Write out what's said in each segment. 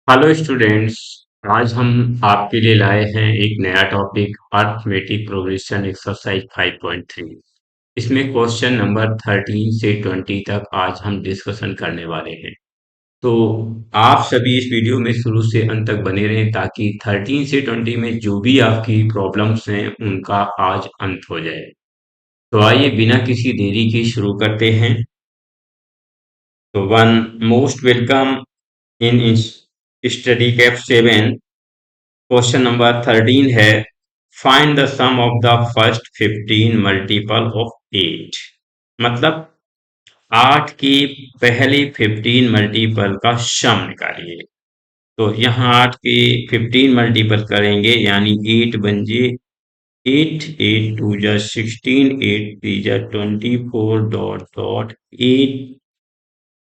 Hello students. आज हम आपके लिए लाए हैं एक नया टॉपिक अर्थमेटिक प्रोग्रेशन एक्सरसाइज 5.3। इसमें क्वेश्चन नंबर 13 से 20 तक आज हम डिस्कशन करने वाले हैं। तो आप सभी इस वीडियो में शुरू से अंत तक बने रहें ताकि 13 से 20 में जो भी आपकी प्रॉब्लम्स हैं उनका आज अंत हो जाए। तो आइए बिना किसी देरी के शुरू करते हैं। तो one most welcome in study cap 7। Question number 13 है, find the sum of the first 15 multiple of 8। मतलब 8 की पहली 15 मल्टीपल का सम निकालिए। तो यहाँ 8 की 15 मल्टीपल करेंगे यानी 8 बन जे 8 8 2 जा 16 8 3 जा 24 डॉट डॉट 8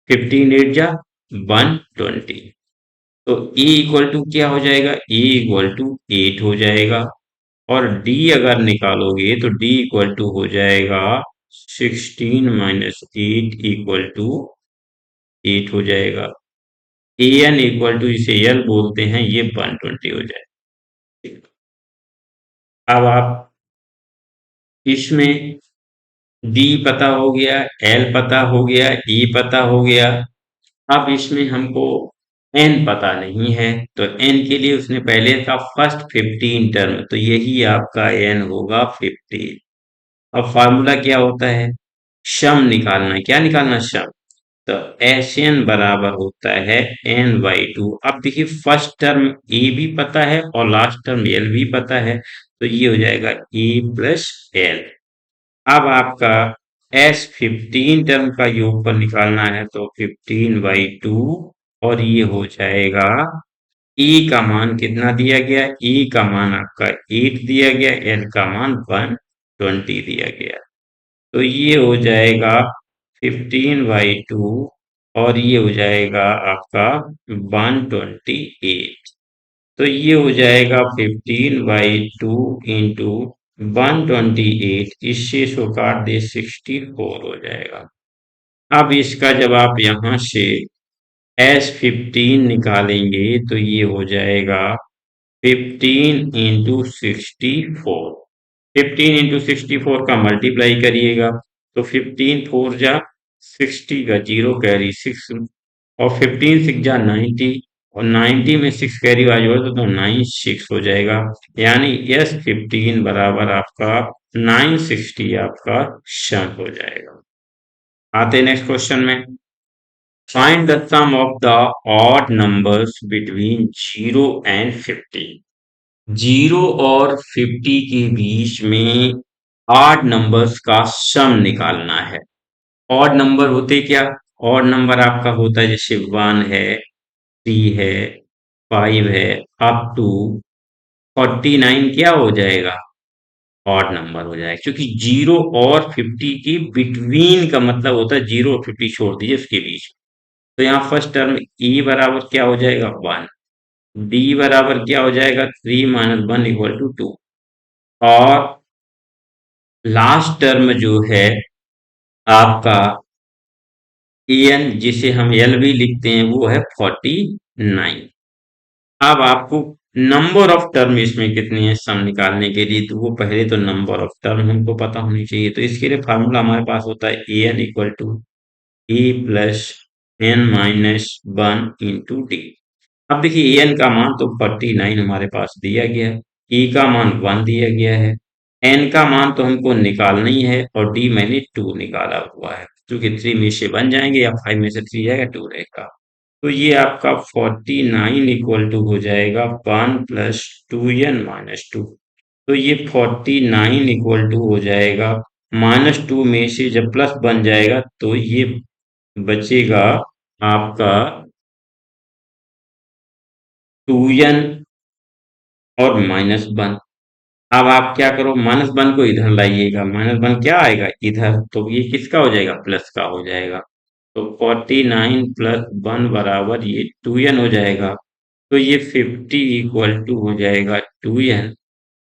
15 8 जा 120। तो e इक्वल टू क्या हो जाएगा? e इक्वल टू 8 हो जाएगा। और d अगर निकालोगे तो d इक्वल टू हो जाएगा 16 माइनस 8 इक्वल टू 8 हो जाएगा। an इक्वल टू इसे l बोलते हैं, ये 120 हो जाएगा। अब आप इसमें d पता हो गया, l पता हो गया, e पता हो गया। अब इसमें हमको n पता नहीं है, तो n के लिए उसने पहले था फर्स्ट 15 टर्म, तो यही आपका n होगा 15। अब फार्मूला क्या होता है? सम निकालना है। क्या निकालना? सम। तो एस एन बराबर होता है एन बाई टू। अब देखिए फर्स्ट टर्म ए भी पता है और लास्ट टर्म एल भी पता है, तो ये हो जाएगा ए प्लस एल। अब आपका एस 15 टर्म का योगफल निकालना है, तो 15/2। और ये हो जाएगा ई का मान कितना दिया गया? ई का मान आपका 8 दिया गया, एल का मान 120 दिया गया। तो ये हो जाएगा 15/2 और ये हो जाएगा आपका 128। तो ये हो जाएगा 15/2 इंटू 128, इससे इसको काट दे 64 हो जाएगा। अब इसका जब आप यहाँ से S15 निकालेंगे तो ये हो जाएगा 15 इंटू 64। 15 इंटू 64 का मल्टीप्लाई करिएगा, तो 15 4 जा 60 का जीरो कैरी 6, और 15 6 जा 90, और 90 में 6 कैरी आ जाएगा तो 96 हो जाएगा। यानी S15 बराबर आपका 960 आपका सम हो जाएगा। आते हैं नेक्स्ट क्वेश्चन में। Find the sum of the odd numbers between 0 and 50। 0 और 50 के बीच में ऑड नंबर्स का सम निकालना है। ऑड नंबर होते क्या? ऑड नंबर आपका होता है जैसे 1 है, 3 है, 5 है, अप टू 49 क्या हो जाएगा? ऑड नंबर हो जाएगा, क्योंकि 0 और 50 की बिटवीन का मतलब होता है 0 और 50 छोड़ दीजिए उसके बीच। तो यहाँ फर्स्ट टर्म e बराबर क्या हो जाएगा? 1। d बराबर क्या हो जाएगा? 3 माइनस 1 इक्वल टू 2। और लास्ट टर्म जो है आपका एन, जिसे हम एल भी लिखते हैं, वो है 49। अब आपको नंबर ऑफ टर्म इसमें कितनी है सम निकालने के लिए, तो वो पहले तो नंबर ऑफ टर्म हमको पता होनी चाहिए। तो इसके लिए फार्मूला हमारे पास होता है a n equal to a plus n minus 1 into d. अब देखिए ए एन का मान तो 49 हमारे पास दिया गया है, ई का मान 1 दिया गया है, एन का मान तो हमको निकालना ही है, और डी मैंने 2 निकाला हुआ है, क्योंकि 3 में से बन जाएंगे या 5 में से 3 जाएगा 2 रहेगा। तो ये आपका 49 इक्वल टू हो जाएगा 1 प्लस 2n-2। तो ये 49 इक्वल टू हो जाएगा, -2 में से जब प्लस बन जाएगा तो ये बचेगा आपका 2n और -1। अब आप क्या करो, -1 को इधर लाइएगा, -1 क्या आएगा इधर, तो ये किसका हो जाएगा? प्लस का हो जाएगा। तो 49 प्लस 1 बराबर ये 2n हो जाएगा। तो ये 50 इक्वल टू हो जाएगा 2n।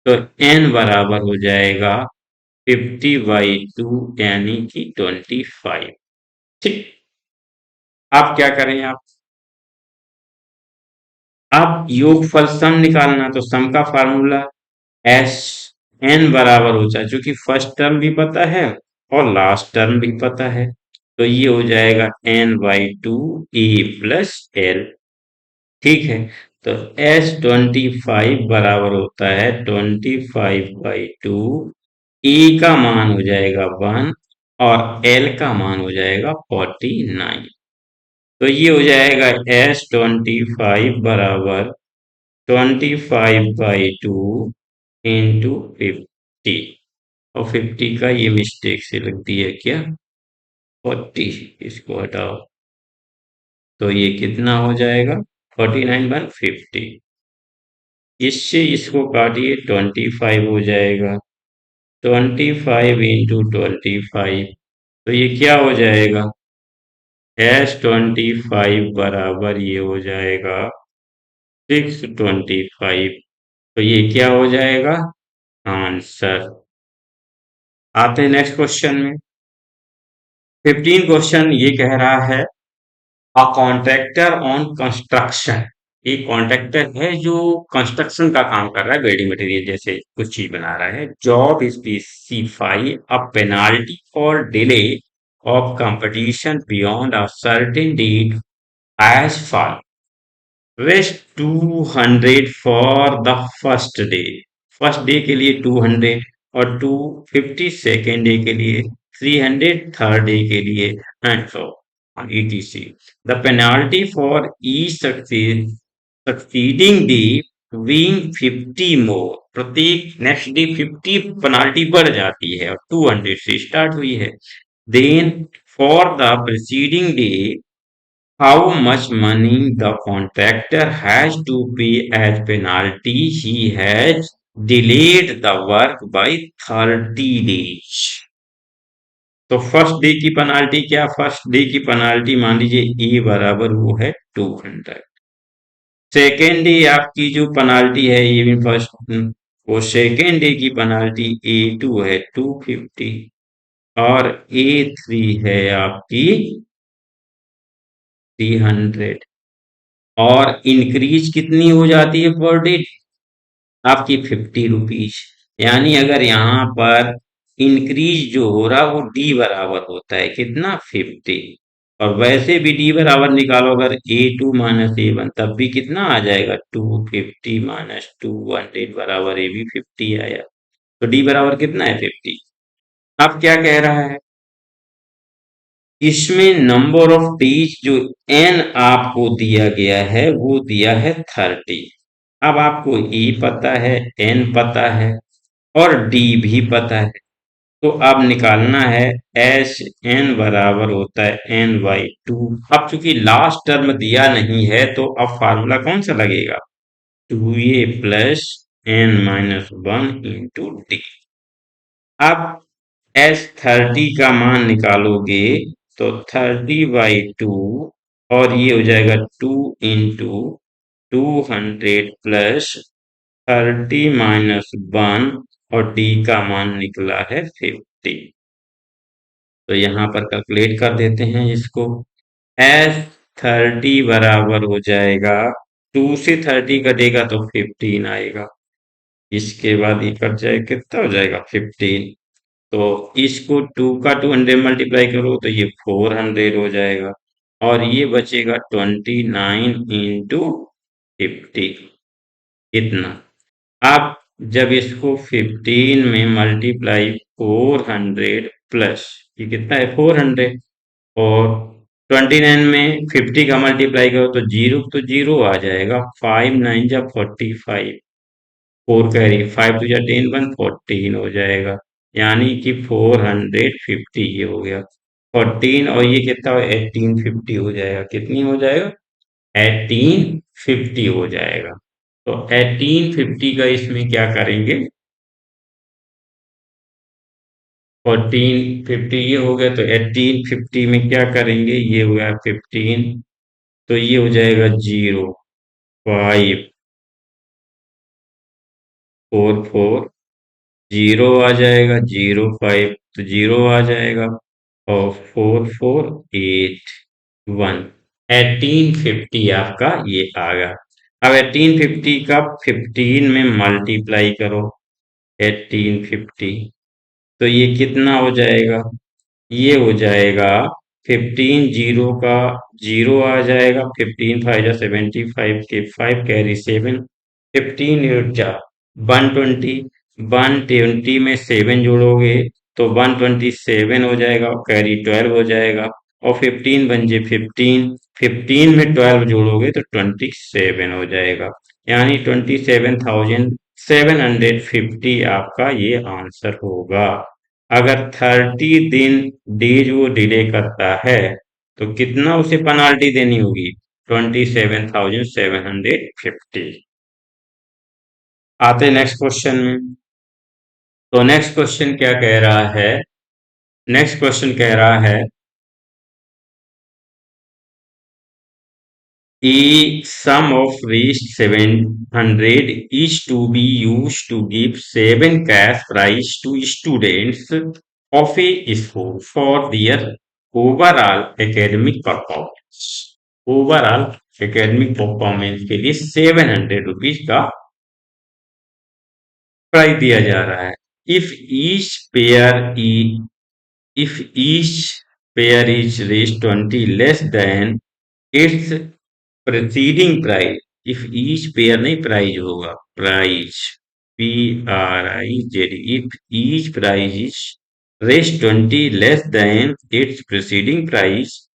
तो n बराबर हो जाएगा 50/2 यानी कि 25। ठीक। अब क्या करें आप? अब योगफल सम निकालना, तो सम का फार्मूला एस एन बराबर होता है, क्योंकि फर्स्ट टर्म भी पता है और लास्ट टर्म भी पता है, तो ये हो जाएगा n/2 a+l। ठीक है, तो S25 बराबर होता है 25/2। ए का मान हो जाएगा 1 और एल का मान हो जाएगा 49। तो ये हो जाएगा S25 बराबर 25/2 इंटू 50। और 50 का ये मिस्टेक से लग दिया क्या, 40, इसको हटाओ, तो ये कितना हो जाएगा 49/50। इससे इसको काटिए 25 हो जाएगा, 25 इंटू 25, तो ये क्या हो जाएगा, S25 बराबर ये हो जाएगा 625। तो ये क्या हो जाएगा आंसर। आते हैं नेक्स्ट क्वेश्चन में। 15 क्वेश्चन ये कह रहा है अ कॉन्ट्रैक्टर ऑन कंस्ट्रक्शन। एक कॉन्ट्रैक्टर है जो कंस्ट्रक्शन का काम कर रहा है, बिल्डिंग मटेरियल जैसे कुछ चीज बना रहा है। Job specify a penalty for delay of competition beyond a certain date as follow. Rest 200 for the first day. First day के लिए 200 और 250 सेकेंड डे के लिए 300 थर्ड डे के लिए and so etc। The penalty for each succeeding day being 50 मोर। प्रत्येक next day 50 penalty बढ़ जाती है और 200 से स्टार्ट हुई है। Then for the preceding day how much money the contractor has to pay as penalty he has delayed the work by 30 days। तो first day की पेनाल्टी क्या, फर्स्ट डे की पेनाल्टी मान लीजिए ए बराबर वो है 200। सेकेंड डे आपकी जो पेनाल्टी है ये भी फर्स्ट, वो सेकेंड डे की पेनाल्टी A2 है 250 और A3 है आपकी 300। और इंक्रीज कितनी हो जाती है पर डे आपकी 50 रुपीज। यानी अगर यहाँ पर इंक्रीज जो हो रहा वो डी बराबर होता है कितना 50। और वैसे भी डी बराबर निकालो, अगर A2 - A1 तब भी कितना आ जाएगा 250 - 200 बराबर ए भी 50 आया। तो डी बराबर कितना है 50। अब क्या कह रहा है, इसमें नंबर ऑफ डेज जो एन आपको दिया गया है वो दिया है 30। अब आपको ई पता है, एन पता है और डी भी पता है, तो अब निकालना है एस एन बराबर होता है n/2। अब चूंकि लास्ट टर्म दिया नहीं है तो अब फार्मूला कौन सा लगेगा, 2a plus n-1 into d. अब S30 का मान निकालोगे तो 30/2 और ये हो जाएगा 2 इंटू 200 प्लस 30 - 1 और डी का मान निकला है 50। तो यहाँ पर कैलकुलेट कर देते हैं इसको। S30 बराबर हो जाएगा 2 से 30 कटेगा तो 15 आएगा। इसके बाद ये कट जाए कितना हो जाएगा 15। तो इसको 2 का 200 मल्टीप्लाई करो तो ये 400 हो जाएगा और ये बचेगा 29 इंटू 50 इतना। अब जब इसको 15 में मल्टीप्लाई 400 प्लस ये कितना है 400 और 29 में 50 का मल्टीप्लाई करो तो जीरो तो जीरो आ जाएगा, 5 9 जा 45, 4 कैरी 5 टू जा 10 1 14 हो जाएगा। यानी कि 450 ये हो गया 14 और ये कितना 1850 हो जाएगा, कितनी हो जाएगा 1850 हो जाएगा। तो 1850 का इसमें क्या करेंगे, 1450 ये हो गया तो 1850 में क्या करेंगे, ये हो गया 15 तो ये हो जाएगा 0 5 4 4 जीरो आ जाएगा, 0 5 तो जीरो आ जाएगा और 4481 1850 आपका ये आ गया। अब 1850 का 15 में मल्टीप्लाई करो, 1850, तो ये कितना हो जाएगा? ये हो जाएगा 15, जीरो का जीरो आ जाएगा, 15 फाइव जा 75 के 5 कैरी 7, 15 एट जा 120, 120 में 7 जोड़ोगे तो 127 हो जाएगा, कैरी 12 हो जाएगा, और 15 बन जे 15, 15 में 12 जोड़ोगे तो 27 हो जाएगा, यानी 27,750 आपका ये आंसर होगा। अगर 30 दिन डेज वो डिले करता है तो कितना उसे पेनाल्टी देनी होगी? 27,750। आते नेक्स्ट क्वेश्चन में। तो नेक्स्ट क्वेश्चन क्या कह रहा है? नेक्स्ट क्वेश्चन कह रहा है, a sum of reached 700 is to be used to give 7 cash prize to students of a school for their overall academic performance. Overall academic performance के लिए 700 रुपीज का प्राइज दिया जा रहा है। If each pair if each pair is race 20 less than its preceding prize, if each pair नहीं prize होगा, prize, PRIZ, if each prize is race 20 less than its preceding prize,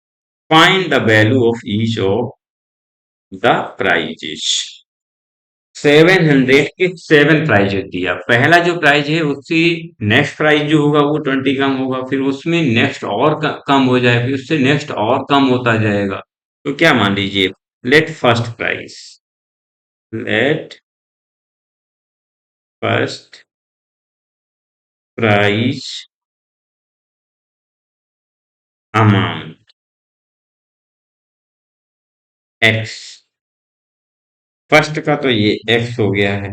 find the value of each of the prizes. 700 के 7 prize दिया, पहला जो prize है उससे next prize जो होगा वो 20 कम होगा, फिर उसमें नेक्स्ट और कम हो जाए, फिर उससे नेक्स्ट और कम होता जाएगा। तो क्या मान लीजिए, let first prize, let first prize amount X, first का तो ये एक्स हो गया है,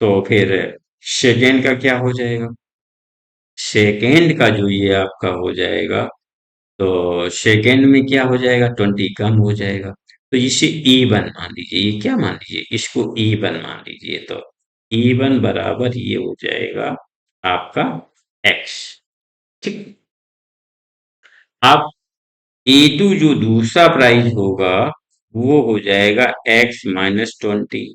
तो फिर सेकेंड का क्या हो जाएगा? सेकेंड का जो ये आपका हो जाएगा, तो सेकेंड में क्या हो जाएगा? 20 कम हो जाएगा, तो इसे E1 मान लीजिए, ये क्या मान लीजिए? इसको E1 मान लीजिए, तो E1 बराबर ये हो जाएगा आपका एक्स। ठीक। अब A2 जो दूसरा प्राइस होगा वो हो जाएगा एक्स माइनस 20,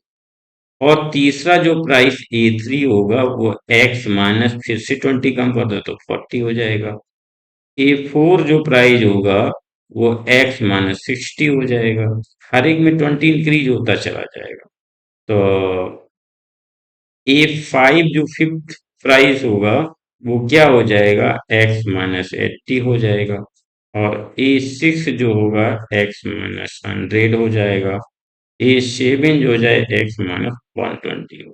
और तीसरा जो प्राइस A3 होगा वो एक्स माइनस, फिर से 20 कम कर दो तो 40 हो जाएगा। A4 जो प्राइस होगा वो एक्स माइनस 60 हो जाएगा, हर एक में 20 इंक्रीज होता चला जाएगा। तो A5 जो फिफ्थ प्राइस होगा वो क्या हो जाएगा? एक्स माइनस 80 हो जाएगा, और A6 जो होगा एक्स माइनस 100 हो जाएगा, A7 जो हो जाए एक्स माइनस 120 हो।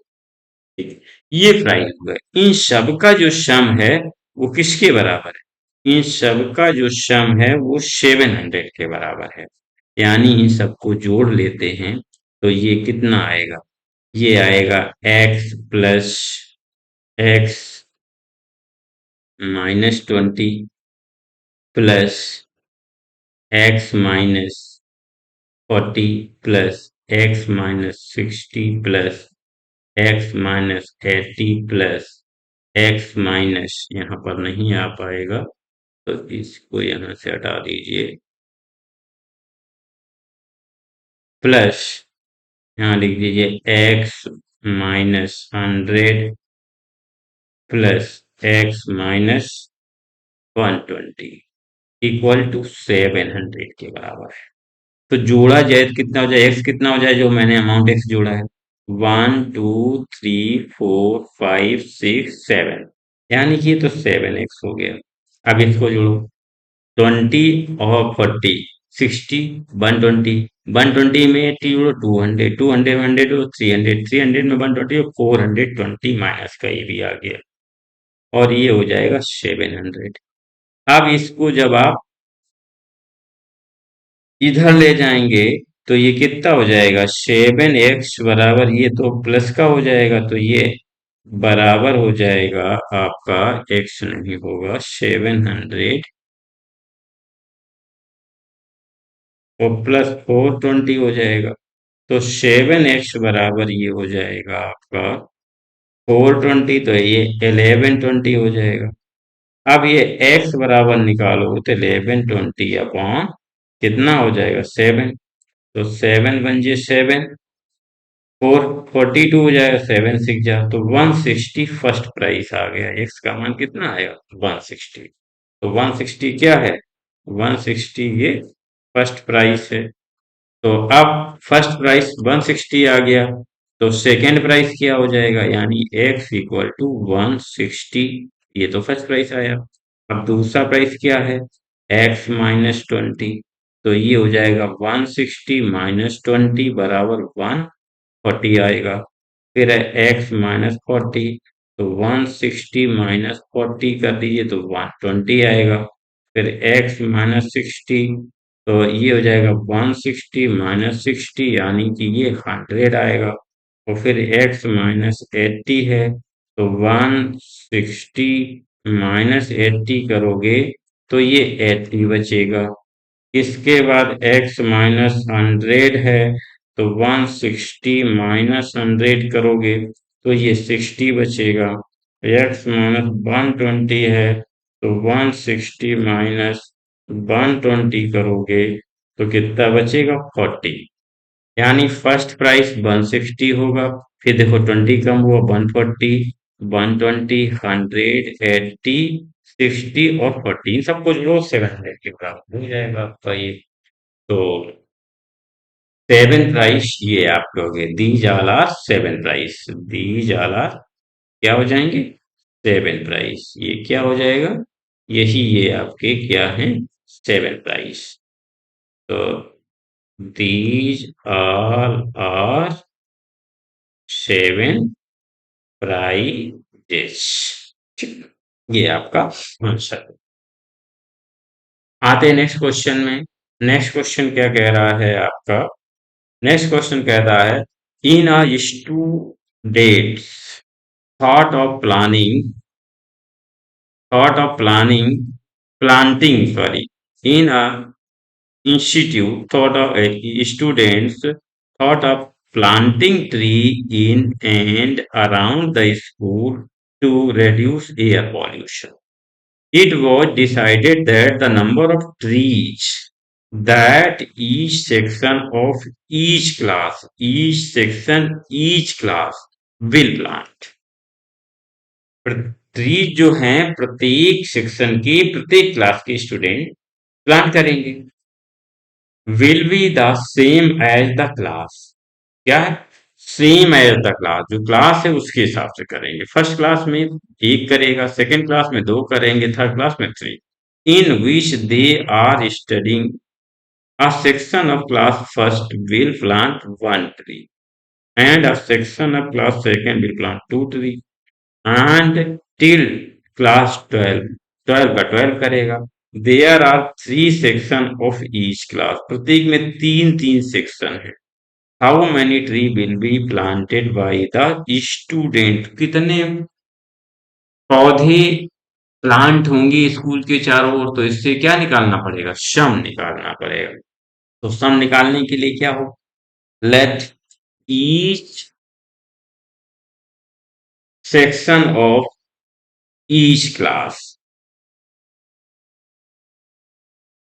ठीक, ये प्राइस हो गए। इन सब का जो सम है वो किसके बराबर है? इन सब का जो सम है वो 700 के बराबर है, यानी इन सबको जोड़ लेते हैं तो ये कितना आएगा? ये आएगा x plus X minus 20 plus X minus 40 plus X minus 60 plus X minus 80 plus X minus, यहाँ पर नहीं आ पाएगा तो इसको यहाँ से हटा दीजिए, प्लस यहाँ लिख दीजिए X minus 100 plus X minus 120 equal to 700 के बराबर है। तो जोड़ा जाए तो कितना हो जाए? एक्स कितना हो जाए जो मैंने अमाउंट एक्स जोड़ा है? 1 2 3 4 5 6 7, यानी कि ये तो 7x हो गया। अब इसको जोड़ो, 20 और 40, 60, 120, 120 में 80 जोड़ो, 200, 200 100 जोड़ो, 300, 300 में 120 और 420 माइनस का ये भी आ गया, और ये हो जाएगा 700। अब इसको जब आप इधर ले जाएंगे तो ये कितना हो जाएगा? 7x बराबर, ये तो प्लस का हो जाएगा, तो ये बराबर हो जाएगा आपका, x नहीं होगा 700 और प्लस 420 हो जाएगा। तो 7x बराबर ये हो जाएगा आपका 420, तो ये 1120 हो जाएगा। अब ये x बराबर निकालो तो 1120 अपॉन कितना हो जाएगा 7, तो 7 वन जे 7, 442 हो जाएगा, 7 6 जा तो 160 फर्स्ट प्राइस आ गया। x का मान कितना आएगा 160, तो 160 क्या है 160 ये फर्स्ट प्राइस है। तो अब फर्स्ट प्राइस 160 आ गया, तो सेकेंड प्राइस क्या हो जाएगा, यानी x इक्वल टू 160, ये तो फर्स्ट प्राइस आया। अब दूसरा प्राइस क्या है x माइनस 20, तो ये हो जाएगा 160 माइनस 20 बराबर 140 आएगा। फिर है x माइनस 40, तो 160 माइनस 40 कर दीजिए तो 120 आएगा। फिर x माइनस 60, तो ये हो जाएगा 160 माइनस 60 यानी कि ये 100 आएगा। और फिर x माइनस 80 है, तो 160 माइनस 80 करोगे तो ये 80 बचेगा। इसके बाद x माइनस 100 है, तो 160 माइनस 100 करोगे तो ये 60 बचेगा। x माइनस 120 है, तो 160 माइनस 120 करोगे तो कितना बचेगा 40, यानी फर्स्ट प्राइस 160 होगा। फिर देखो 20 कम हुआ 140, 120, 180, 60 और 40, इन सबको जोड़ो 700 के बराबर हो जाएगा आपका ये। तो सेवन प्राइस ये आपके हो गए, these all are seven price, these all are क्या हो जाएंगे सेवन प्राइस, ये क्या हो जाएगा यही ये आपके क्या हैं सेवन प्राइस। तो these all are seven prizes, ये आपका आंसर है। आते हैं नेक्स्ट क्वेश्चन में। नेक्स्ट क्वेश्चन क्या कह रहा है आपका, नेक्स्ट क्वेश्चन कहता है in a students thought of planning, thought of planting, sorry, in a institute, thought of students thought of planting tree in and around the school to reduce air pollution. It was decided that the number of trees that each class will plant. Trees जो हैं प्रत्येक section के प्रत्येक class के student plan करेंगे। Will be the same as the class, क्या है same as the class, जो क्लास है उसके हिसाब से करेंगे। फर्स्ट क्लास में एक करेगा, सेकेंड क्लास में दो करेंगे, थर्ड क्लास में three. In which they are studying a section of class first will plant one tree and a section of class second will plant two tree and till class 12, 12 का 12 करेगा। There are three section of each class, प्रत्येक में तीन तीन सेक्शन है। How many tree will be planted by the student, कितने पौधे प्लांट होंगे स्कूल के चारों ओर, तो इससे क्या निकालना पड़ेगा सम निकालना पड़ेगा। तो सम निकालने के लिए क्या हो, let each section of each class,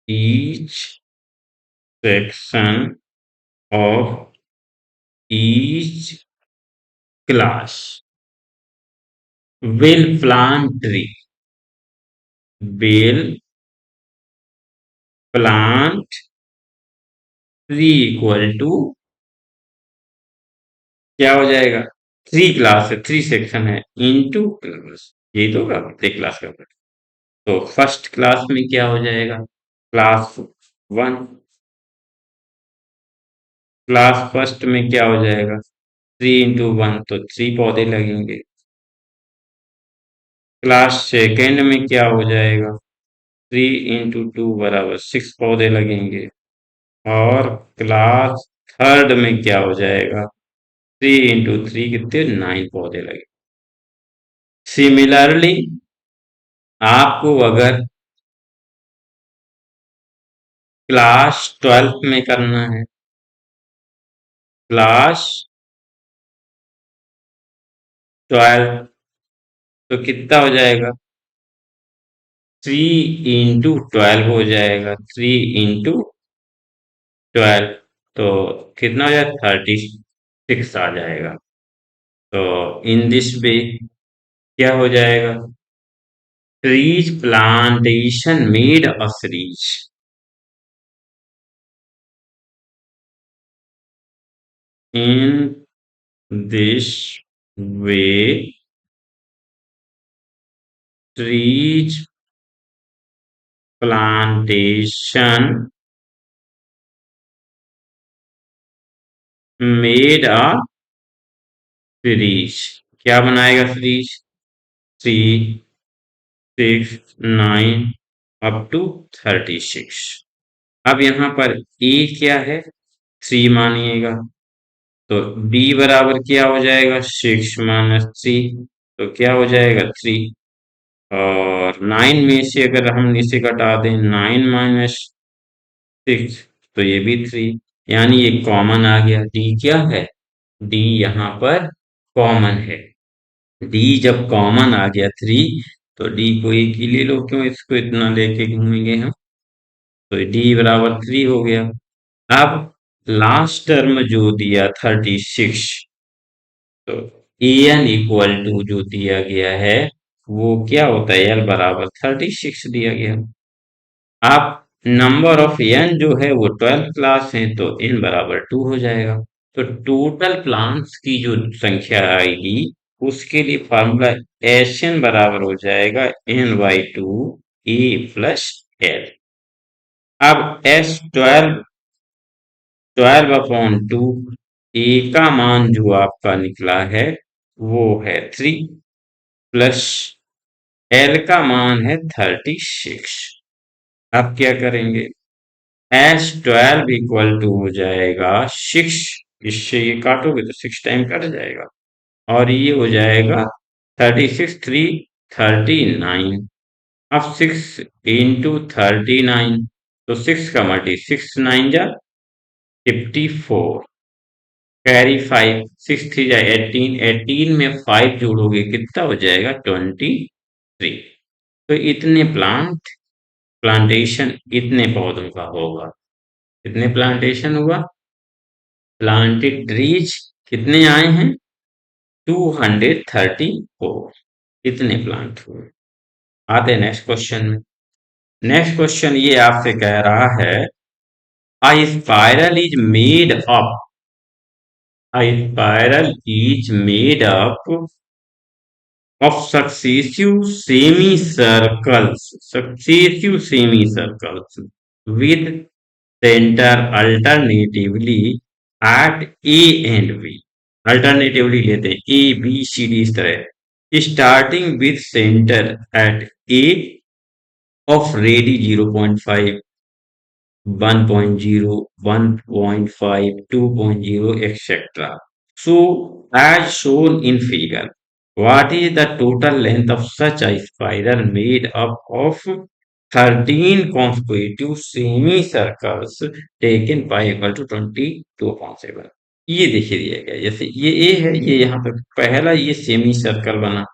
each section of each class will plant tree, will plant tree equal to क्या हो जाएगा, थ्री क्लास है, थ्री सेक्शन है, इनटू क्लास, यही तो होगा प्रत्येक क्लास का। तो फर्स्ट क्लास में क्या हो जाएगा क्लास वन, क्लास फर्स्ट में क्या हो जाएगा थ्री इंटू वन, तो थ्री पौधे लगेंगे। क्लास सेकेंड में क्या हो जाएगा 3 × 2 बराबर 6 पौधे लगेंगे। और क्लास थर्ड में क्या हो जाएगा 3 × 3 कितने 9 पौधे लगेंगे। सिमिलरली आपको अगर क्लास 12 में करना है प्लस 12, तो कितना हो जाएगा? 3 × 12 हो जाएगा, 3 × 12, तो कितना हो जाएगा? 36 आ जाएगा। तो इन दिस वे क्या हो जाएगा? Trees plantation made a series. In this way, trees plantation made a series। क्या बनाएगा सीरीज? 3, 6, 9 up to 36। अब यहाँ पर ए क्या है? 3 मानिएगा, तो बी बराबर क्या हो जाएगा? 6 - 3, तो क्या हो जाएगा? 3। और 9 में से अगर हम इसे घटा दें, 9 - 6, तो ये भी 3, यानी ये कॉमन आ गया। डी क्या है? डी यहाँ पर कॉमन है। डी जब कॉमन आ गया 3, तो डी को एक ही ले लो, क्यों इसको इतना लेके घूमेंगे हम? तो डी बराबर 3 हो गया। अब लास्ट टर्म जो दिया 36, तो ए एन इक्वल टू जो दिया गया है वो क्या होता है? एल बराबर 36 दिया गया। अब नंबर ऑफ एन जो है वो 12 क्लास है, तो एन बराबर 2 हो जाएगा। तो टोटल प्लांट्स की जो संख्या आएगी उसके लिए फॉर्मूला एस एन बराबर हो जाएगा n/2 ए प्लस एल। अब एस 12/2, ए का मान जो आपका निकला है वो है 3, प्लस एल का मान है 36। अब क्या करेंगे? S12 इक्वल टू हो जाएगा 6, इससे ये काटोगे तो 6 टाइम कट जाएगा, और ये हो जाएगा 36, 3, 39। अब 6 × 39, तो 6 का मल्टी 6 × 9 = 54, कैरी 5, 6 × 3 = 18, 18 में 5 जोड़ोगे कितना हो जाएगा? 23। तो इतने प्लांटेशन इतने पौधों का होगा। कितने प्लांटेशन हुआ? प्लांटेड ट्रीज कितने आए हैं? 234। इतने प्लांट हुए। आते हैं नेक्स्ट क्वेश्चन में। नेक्स्ट क्वेश्चन ये आपसे कह रहा है, a spiral is made up a spiral is made up of successive semicircles with center alternatively at A and B। Alternatively लेते हैं ए बी सी डी इस तरह, starting with centre at A of ready 0.5, 1.0, 1.5, 2.0, etc. So, as shown in figure, what is the total length of such a spiral made up of 13 consecutive semicircles taken pi equal to 22.7? ये देखिए दिया गया, जैसे ये ए है, ये यहाँ पे पहला ये सेमी सर्कल बना,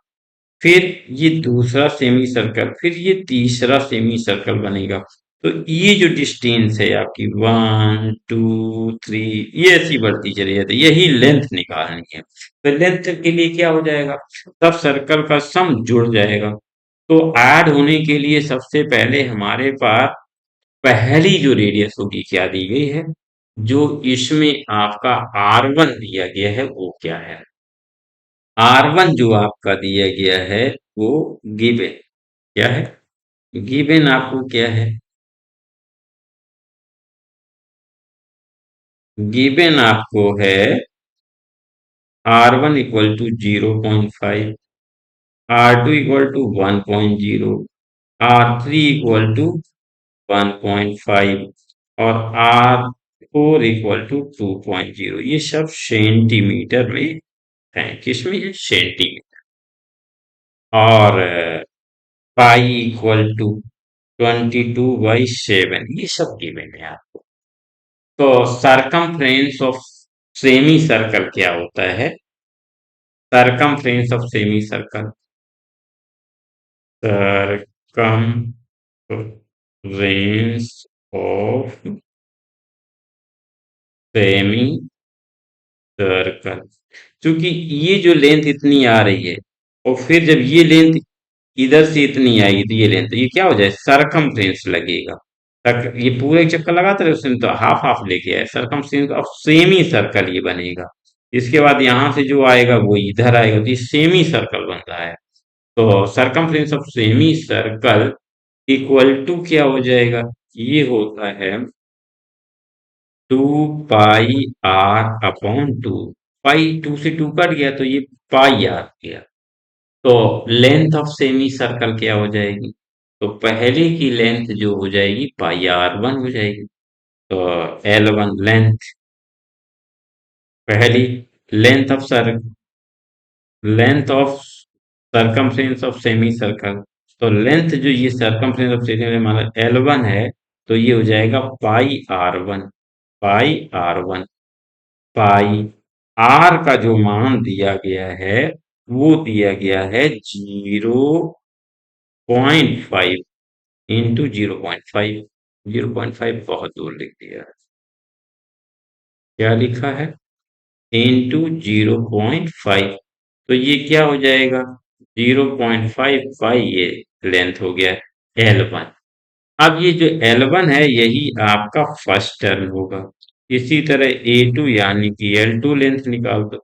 फिर ये दूसरा सेमी सर्कल, फिर ये तीसरा सेमी सर्कल बनेगा। तो ये जो डिस्टेंस है आपकी 1, 2, 3, ये ऐसी बढ़ती चली जाती है, यही लेंथ निकालनी है। तो लेंथ के लिए क्या हो जाएगा? सब सर्कल का सम जुड़ जाएगा। तो ऐड होने के लिए सबसे पहले हमारे पास पहली जो रेडियस होगी क्या दी गई है? जो इसमें आपका R1 दिया गया है वो क्या है? R1 जो आपका दिया गया है वो गिवन क्या है? गिवन आपको क्या है? गिवन आपको है R1 equal to 0.5, R2 equal to 1.0, R3 equal to 1.5 और R4 इक्वल टू 2.0। ये सब सेंटीमीटर में है। किसमें है? सेंटीमीटर। और पाई इक्वल टू 22/7, ये सब गिवन है आपको। तो सरकमफ्रेंस ऑफ सेमी सर्कल क्या होता है? Circumference of semi circle, circumference of semi circle. क्योंकि ये जो लेंथ इतनी आ रही है और फिर जब ये लेंथ इधर से इतनी आएगी तो ये लेंथ, ये क्या हो जाए, सरकमफ्रेंस लगेगा। तक ये पूरे एक चक्कर लगाते रहे उसने तो हाफ हाफ लेके आए, सरकमफ्रेंस ऑफ सेमी सर्कल ये बनेगा। इसके बाद यहाँ से जो आएगा वो इधर आएगा, तो ये सेमी सर्कल बन रहा है। तो circumference of semi circle equal to क्या हो जाएगा, ये होता है 2 पाई r/2। पाई 2 से 2 कट गया तो ये पाई r गया। तो लेंथ ऑफ सेमी सर्कल क्या हो जाएगी, तो पहले की लेंथ जो हो जाएगी पाई r1 हो जाएगी। तो L1 लेंथ, पहली length of sir length of circumference of semi circle. तो लेंथ जो ये सरकमफ्रेंस ऑफ सेमी माना L1 है, तो ये हो जाएगा पाई r1। पाई r1, पाई r का जो मान दिया गया है वो दिया गया है 0.5 इंटू 0.5। 0.5 बहुत दूर लिख दिया है, क्या लिखा है, इंटू 0.5। तो ये क्या हो जाएगा, 0.5 पाई, ये लेंथ हो गया L1। अब ये जो L1 है यही आपका फर्स्ट टर्म होगा। इसी तरह A2 यानी कि L2 लेंथ निकाल दो,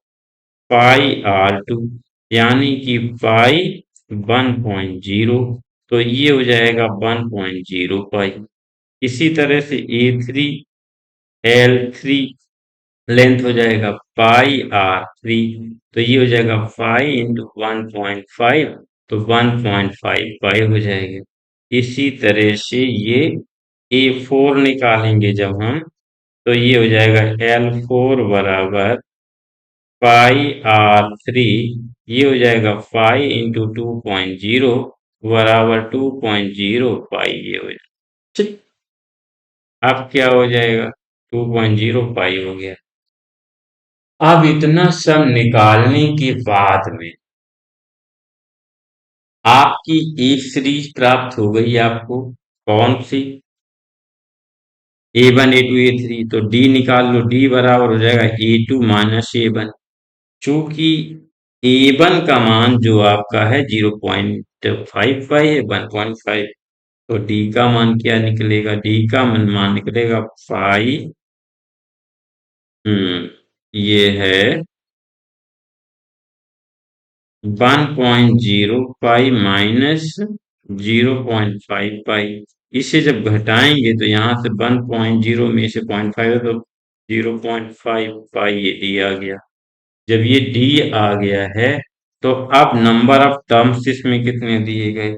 पाई R2 यानी कि पाई 1.0, तो ये हो जाएगा 1.0 पाई। इसी तरह से A3 L3 लेंथ हो जाएगा पाई r3, तो ये हो जाएगा पाई इंटू 1.5, तो 1.5 पाई हो जाएगा। इसी तरह से ये A4 निकालेंगे जब हम, तो ये हो जाएगा L4 बराबर पाई r3, ये हो जाएगा पाई इंटू 2.0 बराबर 2.0 पाई, ये हो जाएगा। ठीक, अब क्या हो जाएगा, 2.0 पाई हो गया। अब इतना सब निकालने के बाद में आपकी एक सीरीज प्राप्त हो गई आपको, कौन सी, A1 A2 A3। तो D निकाल लो, D बराबर हो जाएगा A2 माइनस A1। चूंकि A1 का मान जो आपका है 0.55 है, 1.5, तो D का मान क्या निकलेगा, D का मान निकलेगा 5। ये है 1.0 पाई माइनस 0.5 पाई। इसे जब घटाएंगे तो यहाँ से 1.0 में से 0.5 है तो 0.5 पाई ये डी आ गया। जब ये डी आ गया है तो अब नंबर ऑफ टर्म्स इसमें कितने दिए गए,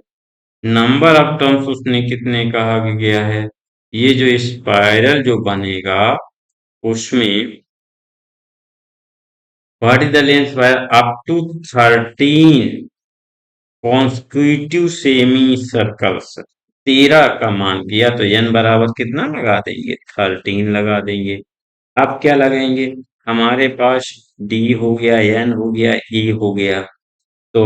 नंबर ऑफ टर्म्स उसने कितने कहा गया है, ये जो स्पाइरल जो बनेगा उसमें what is the length wire up to 13 constitutive semi circles. 13 का मान दिया तो n बराबर कितना लगा देंगे, 13 लगा देंगे। अब क्या लगाएंगे, हमारे पास d हो गया, n हो गया, e हो गया। तो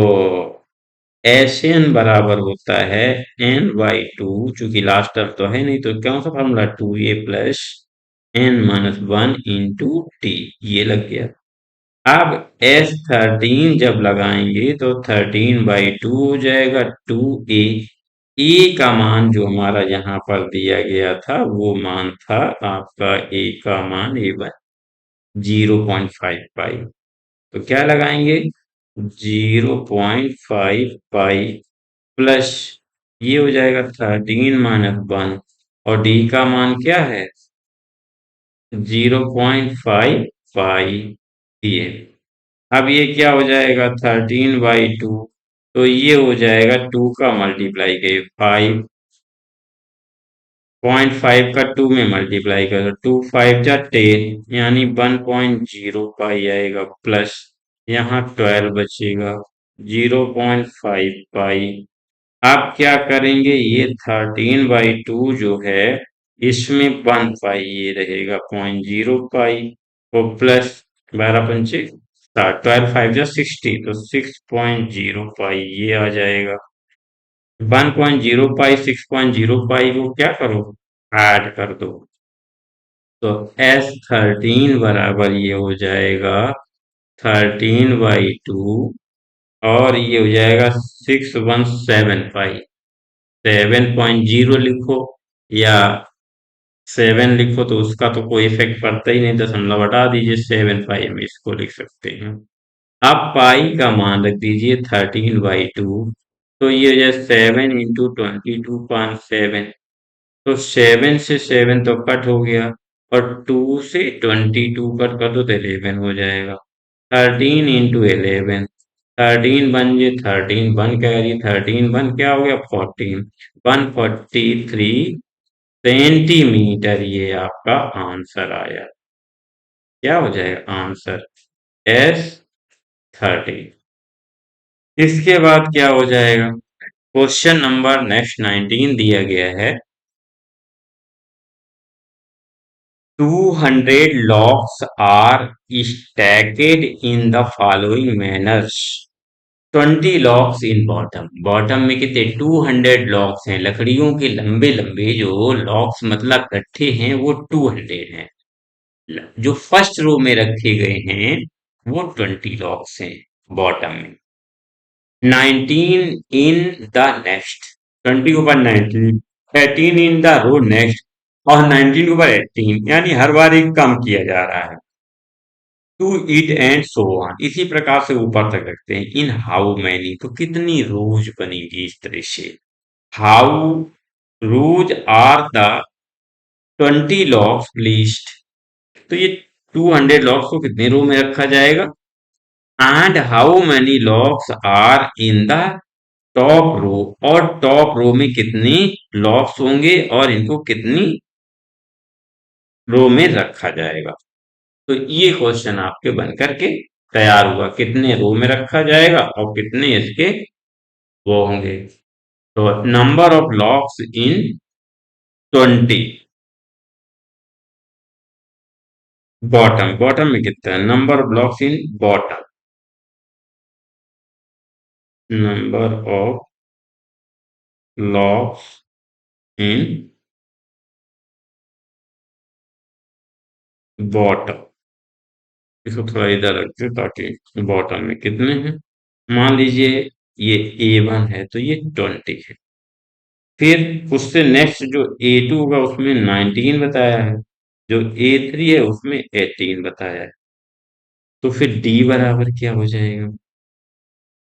Sn बराबर होता है n/2, चूंकि लास्ट टर्म तो है नहीं तो कौन सा formula, 2a plus n-1 into T, ये लग गया। अब S13 जब लगाएंगे तो 13/2 हो जाएगा 2a। ए का मान जो हमारा यहाँ पर दिया गया था वो मान था आपका ए का मान A1 0.5 पाई। तो क्या लगाएंगे, 0.5 पाई प्लस ये हो जाएगा 13-1, और डी का मान क्या है 0.5 पाई, ये। अब ये क्या हो जाएगा 13/2, तो ये हो जाएगा 2 का मल्टीप्लाई करिए 5.5 का 2 में मल्टीप्लाई करो, 2 5 जा 10 यानी 1.0 पाई आएगा, प्लस यहाँ 12 बचेगा 0.5 पाई। आप क्या करेंगे, ये 13/2 जो है इसमें 1 पाई ये रहेगा 0.0 पाई, वो प्लस 12 पंचे 60, 12 5 जा 60, तो 6.05 ये आ जाएगा। 1.05 6.05 को क्या करो, ऐड कर दो। तो S13 बराबर ये हो जाएगा 13/2, और ये हो जाएगा 6175। 7.0 लिखो या 7 लिखो तो उसका तो कोई इफेक्ट पड़ता ही नहीं, दशमलव हटा दीजिए, 7/5 में इसको लिख सकते हैं। अब पाई का मान रख दीजिए 13/2, तो ये हो जाए 7 × 22.7। तो 7 से 7 तो कट हो गया, और 2 से 22 कट कर दो तो 11 हो जाएगा। 13 × 11, 13 बन ये 13 बन कैरी, 13 बन क्या हो गया 14, 143 सेंटीमीटर, ये आपका आंसर आया। क्या हो जाएगा आंसर, S13। इसके बाद क्या हो जाएगा, क्वेश्चन नंबर नेक्स्ट 19 दिया गया है। 200 logs are stacked in the following manners. 20 logs in bottom। Bottom में कितने 200 logs हैं, लकड़ियों के लंबे लंबे जो logs मतलब गट्ठे हैं वो 200 हैं। जो फर्स्ट रो में रखे गए हैं वो 20 logs हैं बॉटम में। 19 in the next, 20 के ऊपर 19, 18 in the row next, और 19 के ऊपर 18, यानी हर बार एक कम किया जा रहा है। To it and so on, इसी प्रकार से ऊपर तक रखते हैं। इन हाउ मैनी, तो कितनी रोज बनेगी इस तरह से। How rows are the 20 logs placed, तो ये 200 लॉग्स को कितने रो में रखा जाएगा। And how many logs are in the top row, और टॉप रो में कितने लॉग्स होंगे और इनको कितनी रो में रखा जाएगा। तो ये क्वेश्चन आपके बन करके तैयार हुआ, कितने रो में रखा जाएगा और कितने इसके वो होंगे। तो number of locks in 20, bottom, bottom में कितना है, number of blocks in bottom, number of locks in bottom. इसको थोड़ा इधर रखते ताकि बॉटम में कितने हैं। मान लीजिए ये A1 है तो ये 20 है। फिर उससे नेक्स्ट जो A2 होगा उसमें 19 बताया है, जो A3 है उसमें 18 बताया है। तो फिर D बराबर क्या हो जाएगा,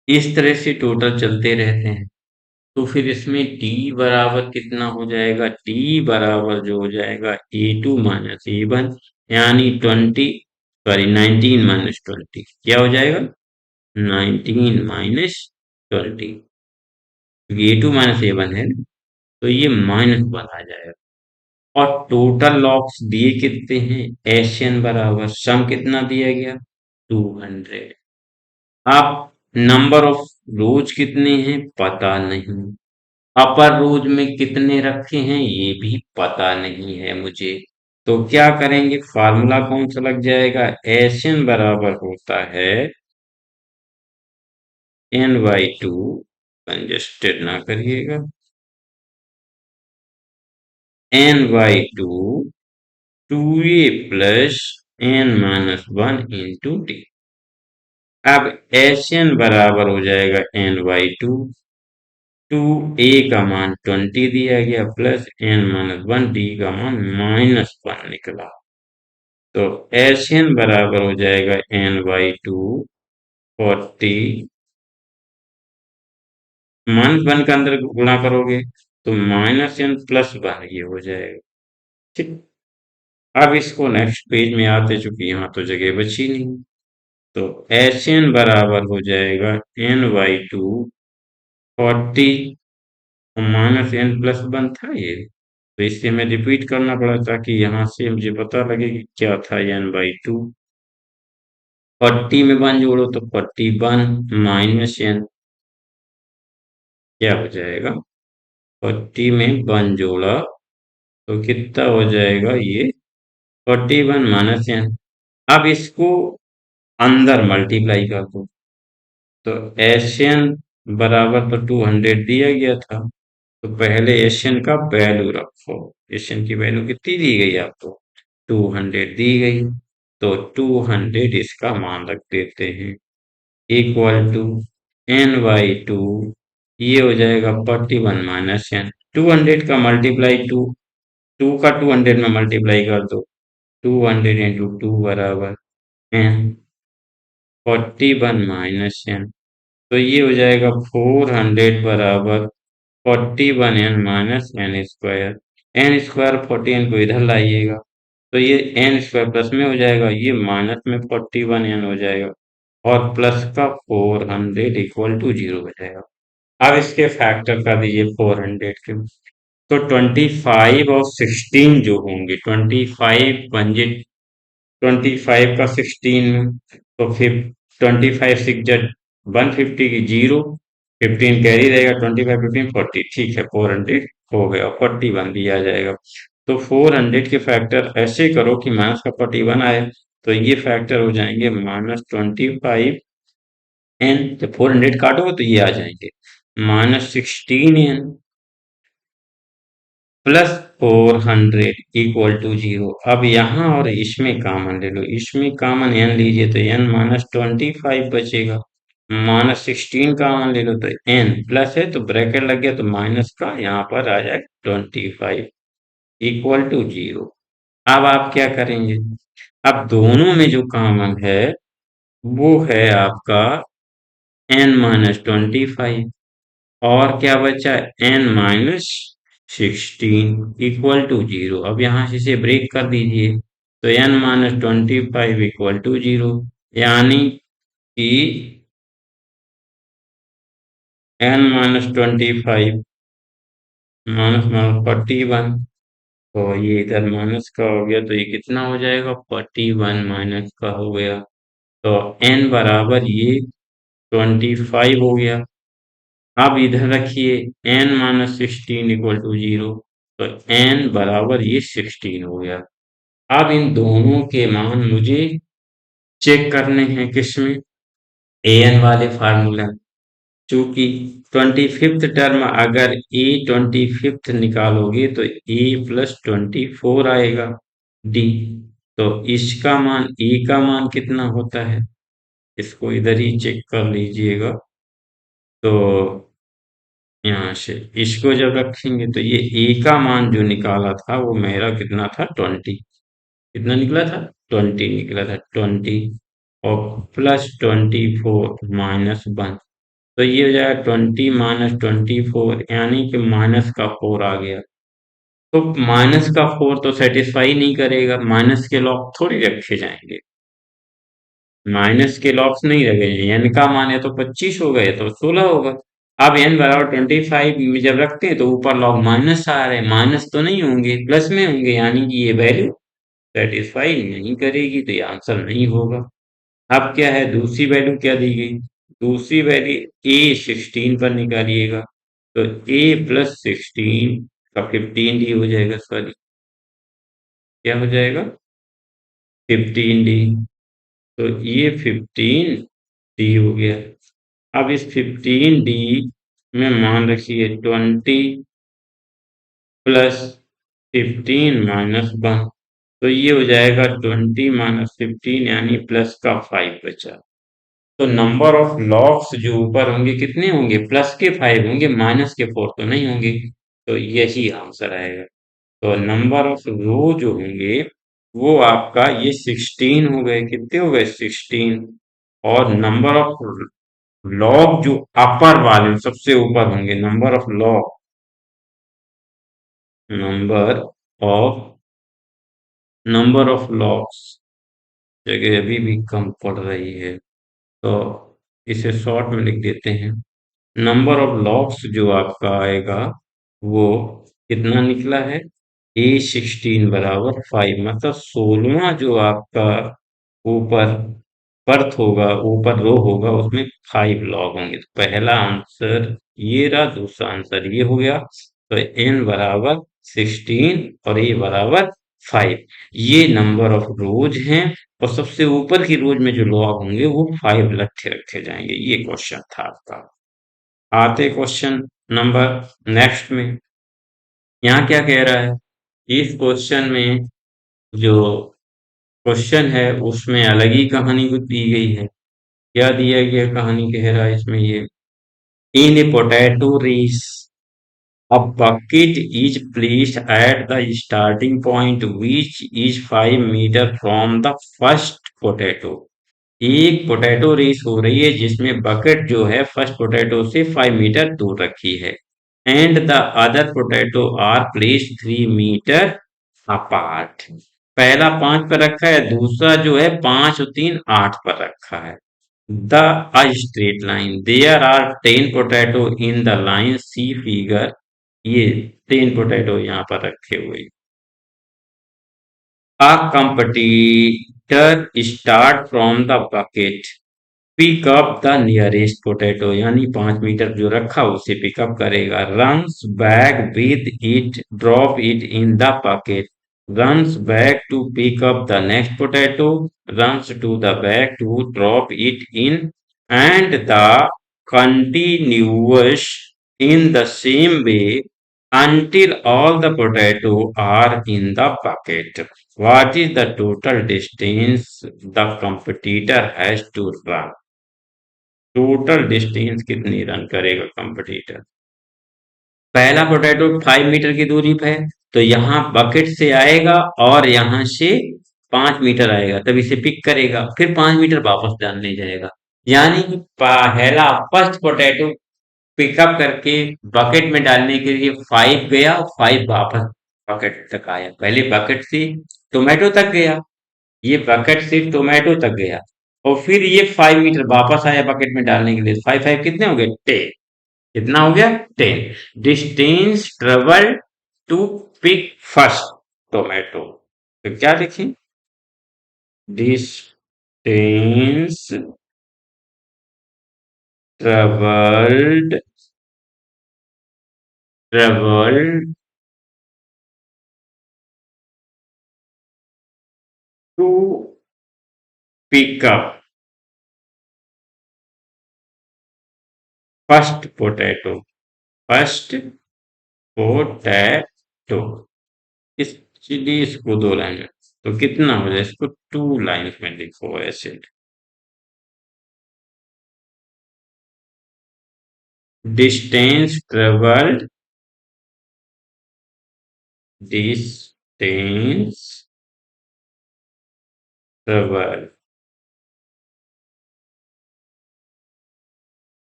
इस तरह से टोटल चलते रहते हैं। तो फिर इसमें D बराबर कितना हो जाएगा, D बराबर जो हो जाएगा A2 माइनस A1, यानी 19 - 20 क्या हो जाएगा, 19 - 20। A2 माइनस A1 है, तो ये -1 आ जाएगा। और टोटल लॉक्स दिए कितने हैं, एशियन बराबर सम कितना दिया गया 200। अब नंबर ऑफ रोज कितने हैं पता नहीं, अपर रोज में कितने रखे हैं ये भी पता नहीं है मुझे। तो क्या करेंगे, फार्मूला कौन सा लग जाएगा, एशियन बराबर होता है n/2, कंजेस्टेड ना करिएगा, n/2 2a plus n-1 × d। अब एशियन बराबर हो जाएगा n/2, 2a का मान 20 दिया गया प्लस n-1, d का मान -1 निकला। तो एशियन बराबर हो जाएगा n/2 40, -1 का अंदर गुणा करोगे तो -n+1 ये हो जाएगा। ठीक, अब इसको नेक्स्ट पेज में आते, चूंकि यहाँ तो जगह बची नहीं, तो एशियन बराबर हो जाएगा n/2 40, -n+1 था ये, तो इससे मैं रिपीट करना पड़ा ताकि यहाँ से मुझे पता लगे कि क्या था n/2। 40 में 1 जोड़ो तो 41 माइनस n, क्या हो जाएगा, 40 में 1 जोड़ा तो कितना हो जाएगा ये 41 - n। अब इसको अंदर मल्टीप्लाई कर दो, तो एशियन बराबर तो 200 दिया गया था, तो पहले एशियन का वैल्यू रखो। एशियन की वैल्यू कितनी दी गई आपको? 200 दी गई, तो 200 इसका मान रख देते हैं, इक्वल टू n/2, ये हो जाएगा 41 माइनस एन। 200 का मल्टीप्लाई टू का 200 में मल्टीप्लाई कर दो, 200 इंटू टू बराबर एन, 41 माइनस एन, तो ये हो जाएगा 400 बराबर 41n-n²। एन स्क्वायर 41 को इधर लाइएगा, तो ये एन स्क्वायर प्लस में हो जाएगा, ये माइनस में 41n हो जाएगा, और प्लस का 400 इक्वल टू 0 हो जाएगा। अब इसके फैक्टर कर दीजिए 400 के, तो 25 और 16 जो होंगे, 25 पंजे 25 का 16 में, तो फिर 25 6 150 की 0, 15 कैरी रहेगा, 25 15 40, ठीक है, 400 हो गया, 41 भी आ जाएगा। तो 400 के फैक्टर ऐसे करो कि माइनस का 41 आए, तो ये फैक्टर हो जाएंगे -25n, जब 400 काटोगे तो ये आ जाएंगे, -16n प्लस 400 इक्वल टू 0। अब यहाँ और इसमें कॉमन ले लो, इसमें कॉमन n लीजिए तो n -25 बचेगा, -16 कॉमन ले लो तो n प्लस है तो ब्रैकेट लग गया, तो माइनस का यहाँ पर आ जाएगा 25 इक्वल टू 0। अब आप क्या करेंगे? अब दोनों में जो कॉमन है वो है आपका n-25, और क्या बचा? n-16 equal to 0। अब यहाँ से इसे ब्रेक कर दीजिए, तो n-25 इक्वल टू 0, यानी कि n-25 माइनस माइनस 41, तो ये इधर माइनस का हो गया, तो ये कितना हो जाएगा? 41 माइनस का हो गया, तो n बराबर ये 25 हो गया। अब इधर रखिए n-16 इक्वल टू 0, तो n बराबर ये 16 हो गया। अब इन दोनों के मान मुझे चेक करने हैं, किसमें? an वाले फार्मूला, चूंकि 25th टर्म अगर a 25th निकालोगे तो a प्लस 24 आएगा d, तो इसका मान a का मान कितना होता है, इसको इधर ही चेक कर लीजिएगा। तो यहाँ से इसको जब रखेंगे तो ये ए का मान जो निकाला था वो मेरा कितना था? 20। कितना निकला था? 20 निकला था, 20 और प्लस 24 -1, तो ये हो जाएगा 20 -24, यानी कि माइनस का 4 आ गया। तो माइनस का 4 तो सेटिस्फाई नहीं करेगा, माइनस के लॉग थोड़ी रखे जाएंगे, माइनस के लॉग्स नहीं रखे जाएंगे, एन का मान है तो 25 होगा, या तो 16 होगा। अब n बराबर 25 में जब रखते हैं तो ऊपर लॉग माइनस आ रहे हैं, माइनस तो नहीं होंगे, प्लस में होंगे, यानी कि ये वैल्यू सेटिस्फाई नहीं करेगी, तो ये आंसर नहीं होगा। अब क्या है, दूसरी वैल्यू क्या दी गई? दूसरी वैल्यू a16 पर निकालिएगा, तो a प्लस 16 का 15d हो जाएगा, सॉरी क्या हो जाएगा? 15d, तो ये 15d हो गया। अब इस 15d में मान रखिए 20 प्लस 15 -1, तो ये हो जाएगा 20 -15, यानी प्लस का 5 बचा। तो नंबर ऑफ लॉग्स जो ऊपर होंगे कितने होंगे? प्लस के 5 होंगे, माइनस के 4 तो नहीं होंगे, तो यही आंसर आएगा। तो नंबर ऑफ रो जो होंगे वो आपका ये 16 हो गए, कितने हो गए? 16, और नंबर ऑफ लॉग जो अपर वाले सबसे ऊपर होंगे, number of log, number of number of logs जगह अभी भी कम पड़ रही है, तो इसे शॉर्ट में लिख देते हैं। नंबर ऑफ लॉग्स जो आपका आएगा वो कितना निकला है? A16 बराबर 5, मतलब 16वां जो आपका ऊपर बर्थ होगा, ऊपर रो होगा, उसमें 5 लॉग होंगे। तो पहला आंसर ये रहा, दूसरा आंसर ये हो गया। तो n बराबर 16 और a बराबर 5। ये नंबर ऑफ रोज हैं और सबसे ऊपर की रोज में जो लॉग होंगे वो 5 रखे रखे जाएंगे। ये क्वेश्चन था आपका। आते क्वेश्चन नंबर नेक्स्ट में। यहाँ क्या कह रहा है? इस क्वेश्चन में जो क्वेश्चन है उसमें अलग ही कहानी कुछ दी गई है। क्या दिया गया कहानी कह रहा है इसमें ये, in a potato race a bucket is placed at the starting point which is 5 meter from the first potato। एक पोटैटो रेस हो रही है जिसमें बकेट जो है फर्स्ट पोटैटो से 5 मीटर दूर रखी है। And the other potato are placed 3 metre apart. पहला 5 पर रखा है, दूसरा जो है 5 और 3 8 पर रखा है। The a straight line, there are 10 potato in the line, see figure। ये 10 पोटैटो यहाँ पर रखे हुए। A competitor start from the bucket, pick up the nearest potato, यानी 5 मीटर जो रखा उसे पिकअप करेगा। runs back with it, drop it in the bucket, runs back to pick up the next potato, runs to the back to drop it in, and the continuous in the same way until all the potato are in the bucket। What is the total distance the competitor has to run? Total distance कितनी run करेगा competitor? पहला potato 5 metre की दूरी पे है, तो यहाँ bucket से आएगा और यहाँ से 5 मीटर आएगा, तब इसे पिक करेगा, फिर 5 मीटर वापस डालने जाएगा। यानी कि पहला फर्स्ट पोटैटो पिकअप करके बकेट में डालने के लिए 5 गया और 5 वापस बकेट तक आया। पहले बकेट से टोमेटो तक गया, ये बकेट से टोमेटो तक गया और फिर ये 5 मीटर वापस आया बकेट में डालने के लिए। 5 5 कितने हो गए? 10। कितना हो गया? 10। Distance travel to pick first tomato, तो क्या लिखें? Distance travelled travelled to pick up first potato, first potato. इस चलिए इसको 2 लाइन में, तो कितना हो जाए? इसको 2 लाइन्स में लिखो ऐसे। Distance travelled, distance travelled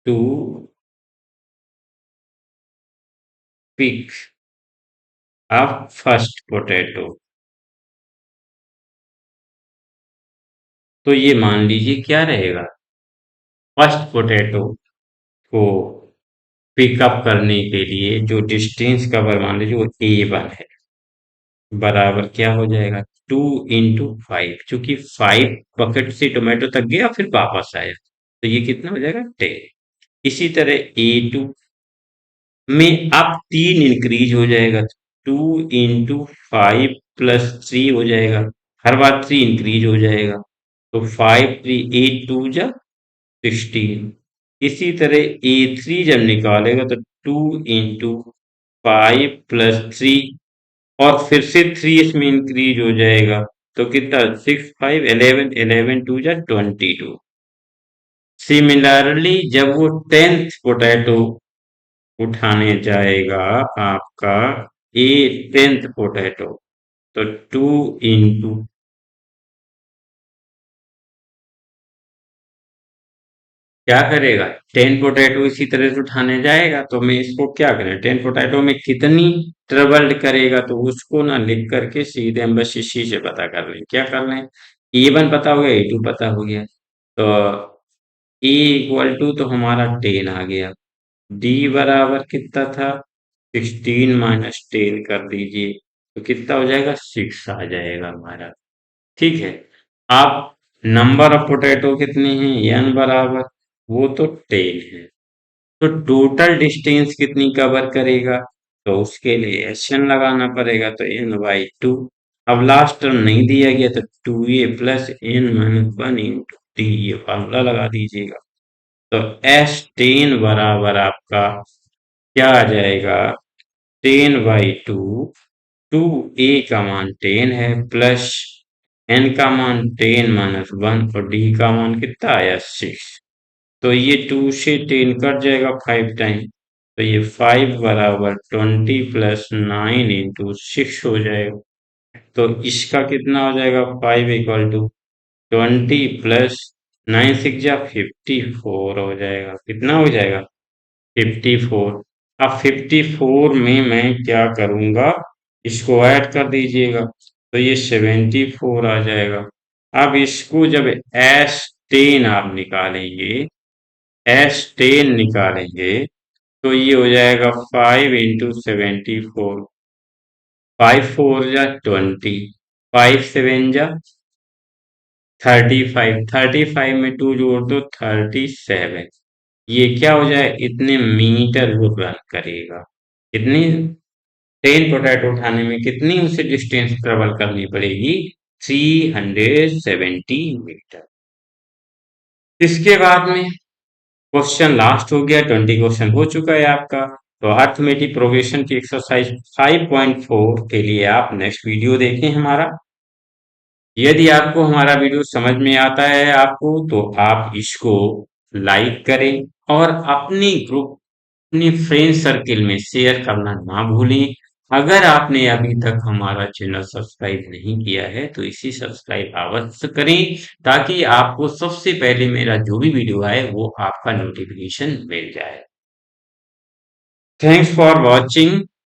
to pick up first potato. तो ये मान लीजिए क्या रहेगा? फर्स्ट पोटैटो को पिकअप करने के लिए जो डिस्टेंस कवर मान लीजिए वो A1 है, बराबर क्या हो जाएगा? 2 इंटू 5, चूंकि 5 बकेट से टोमेटो तक गया फिर वापस आया, तो ये कितना हो जाएगा? 10। इसी तरह A2 में अब 3 इंक्रीज हो जाएगा, 2 इंटू 5 प्लस 3 हो जाएगा, हर बार 3 इंक्रीज हो जाएगा, तो 5 3 8 2 जा 16। इसी तरह A3 जब निकालेगा तो 2 इंटू 5 प्लस 3 और फिर से 3 इसमें इंक्रीज हो जाएगा, तो कितना? 6 5 11 11 2 जा 22। सिमिलरली जब वो 10th पोटैटो उठाने जाएगा आपका ए 10th पोटैटो, तो 2 इंटू क्या करेगा? 10 पोटैटो इसी तरह से उठाने जाएगा, तो मैं इसको क्या करें? 10 पोटैटो में कितनी ट्रेवल्ड करेगा, तो उसको ना लिख करके सीधे हम बस इसी से पता कर लें। क्या कर लें? A1 पता हो गया, A2 पता हो गया, तो ए इक्वल टू तो हमारा 10 आ गया, डी बराबर कितना था? 16 माइनस 10 कर दीजिए, तो कितना हो जाएगा? 6 आ जाएगा हमारा। ठीक है। अब नंबर ऑफ पोटैटो कितने हैं? n बराबर, वो तो 10 है, तो टोटल डिस्टेंस कितनी कवर करेगा? तो उसके लिए एसएन लगाना पड़ेगा, तो n/2। अब लास्ट टर्म नहीं दिया गया तो 2a plus n minus 1 into T, ये फार्मूला लगा दीजिएगा। तो एस टेन बराबर आपका क्या आ जाएगा, 10/2, 2a का मान 10 है प्लस n का मान 10 - 1 और d का मान कितना आया 6। तो ये 2 से 10 कट जाएगा 5 टाइम, तो ये 5 बराबर 20 प्लस 9 इंटू 6 हो जाएगा। तो इसका कितना हो जाएगा, 5 इक्वल टू 20 प्लस 9 6 जा 54 हो जाएगा। कितना हो जाएगा, 54। अब 54 में मैं क्या करूंगा, इसको ऐड कर दीजिएगा तो ये 74 आ जाएगा। अब इसको जब एस 10 आप निकालेंगे, एस 10 निकालेंगे तो ये हो जाएगा 5 इंटू 74, 5 4 जा 20, 5 7 जा 35, 35 में 2 जोड़ दो 37। ये क्या हो जाए, इतने मीटर वो रन करेगा। कितनी, 10 पोटैटो उठाने में कितनी उसे डिस्टेंस ट्रेवल करनी पड़ेगी, 370 मीटर। इसके बाद में क्वेश्चन लास्ट हो गया, 20 क्वेश्चन हो चुका है आपका। तो अर्थमेटिक प्रोग्रेशन की एक्सरसाइज 5.4 के लिए आप नेक्स्ट वीडियो देखें हमारा। यदि आपको हमारा वीडियो समझ में आता है आपको, तो आप इसको लाइक करें और अपने फ्रेंड सर्किल में शेयर करना ना भूलें। अगर आपने अभी तक हमारा चैनल सब्सक्राइब नहीं किया है तो इसी सब्सक्राइब अवश्य करें, ताकि आपको सबसे पहले मेरा जो भी वीडियो आए वो आपका नोटिफिकेशन मिल जाए। Thanks for watching.